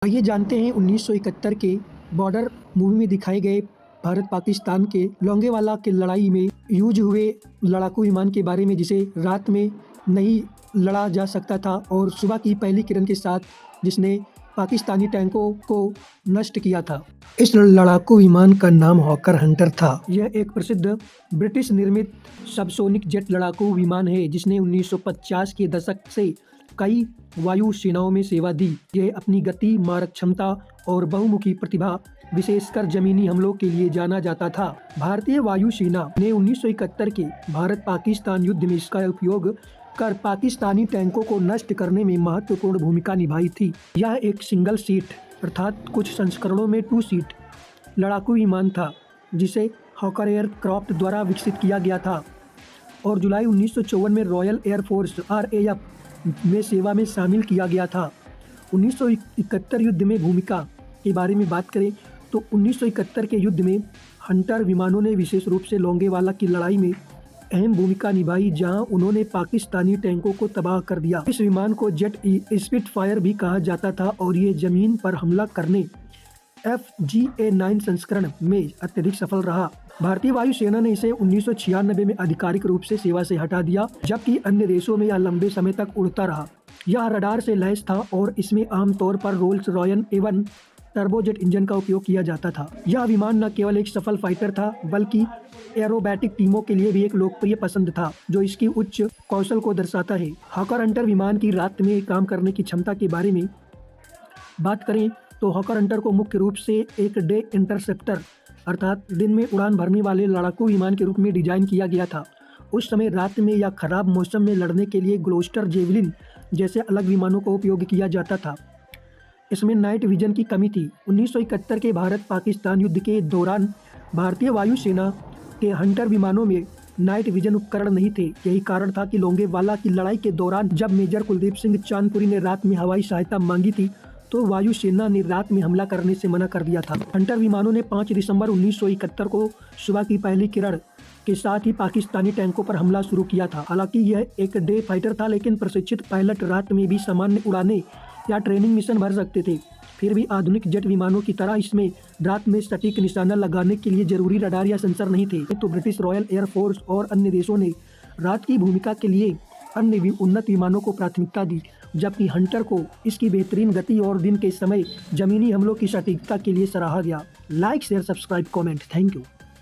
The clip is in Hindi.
आइए जानते हैं 1971 के बॉर्डर मूवी में दिखाए गए भारत पाकिस्तान के लोंगेवाला की लड़ाई में यूज हुए लड़ाकू विमान के बारे में, जिसे रात में नहीं लड़ा जा सकता था और सुबह की पहली किरण के साथ जिसने पाकिस्तानी टैंकों को नष्ट किया था। इस लड़ाकू विमान का नाम हॉकर हंटर था। यह एक प्रसिद्ध ब्रिटिश निर्मित सबसोनिक जेट लड़ाकू विमान है जिसने 1950 के दशक से कई वायु सेनाओं में सेवा दी। यह अपनी गति, मारक क्षमता और बहुमुखी प्रतिभा विशेषकर जमीनी हमलों के लिए जाना जाता था। भारतीय वायु सेना ने 1971 के भारत पाकिस्तान युद्ध में इसका उपयोग कर पाकिस्तानी टैंकों को नष्ट करने में महत्वपूर्ण भूमिका निभाई थी। यह एक सिंगल सीट अर्थात कुछ संस्करणों में 2 सीट लड़ाकू विमान था जिसे हॉकर एयरक्राफ्ट द्वारा विकसित किया गया था और जुलाई 1954 में रॉयल एयरफोर्स RAF में सेवा में शामिल किया गया था। 1971 युद्ध में भूमिका के बारे में बात करें तो 1971 के युद्ध में हंटर विमानों ने विशेष रूप से लोंगेवाला की लड़ाई में अहम भूमिका निभाई, जहां उन्होंने पाकिस्तानी टैंकों को तबाह कर दिया। इस विमान को जेट स्पिटफायर भी कहा जाता था और ये जमीन पर हमला करने FGA-9 संस्करण में अत्यधिक सफल रहा। भारतीय वायुसेना ने इसे 1996 में आधिकारिक रूप से सेवा से हटा दिया, जबकि अन्य देशों में यह लंबे समय तक उड़ता रहा। यह रडार से लैस था और इसमें आमतौर पर roles royal A1 turbojet engine का उपयोग किया जाता था। यह विमान न केवल एक सफल फाइटर था बल्कि एरोबैटिक टीमों के लिए भी एक लोकप्रिय पसंद था, जो इसकी उच्च कौशल को दर्शाता है। हॉकर हंटर विमान की रात में काम करने की क्षमता के बारे में बात करें तो हॉकर हंटर को मुख्य रूप से एक डे इंटरसेप्टर अर्थात दिन में उड़ान भरने वाले लड़ाकू विमान के रूप में डिजाइन किया गया था। उस समय रात में या खराब मौसम में लड़ने के लिए ग्लोस्टर जेवलिन जैसे अलग विमानों का उपयोग किया जाता था। इसमें नाइट विजन की कमी थी। 1971 के भारत पाकिस्तान युद्ध के दौरान भारतीय वायुसेना के हंटर विमानों में नाइट विजन उपकरण नहीं थे। यही कारण था कि लोंगेवाला की लड़ाई के दौरान जब मेजर कुलदीप सिंह चांदपुरी ने रात में हवाई सहायता मांगी थी तो वायुसेना ने रात में हमला करने से मना कर दिया था। हंटर विमानों ने 5 दिसंबर 1971 को सुबह की पहली किरण के साथ ही पाकिस्तानी टैंकों पर हमला शुरू किया था। हालांकि यह एक डे फाइटर था, लेकिन प्रशिक्षित पायलट रात में भी सामान्य उड़ाने या ट्रेनिंग मिशन भर सकते थे। फिर भी आधुनिक जेट विमानों की तरह इसमें रात में सटीक निशाना लगाने के लिए जरूरी रडार या सेंसर नहीं थे। तो ब्रिटिश रॉयल एयरफोर्स और अन्य देशों ने रात की भूमिका के लिए अन्य उन्नत विमानों को प्राथमिकता दी, जबकि हंटर को इसकी बेहतरीन गति और दिन के समय जमीनी हमलों की सटीकता के लिए सराहा गया। Like, share, subscribe, comment. Thank you.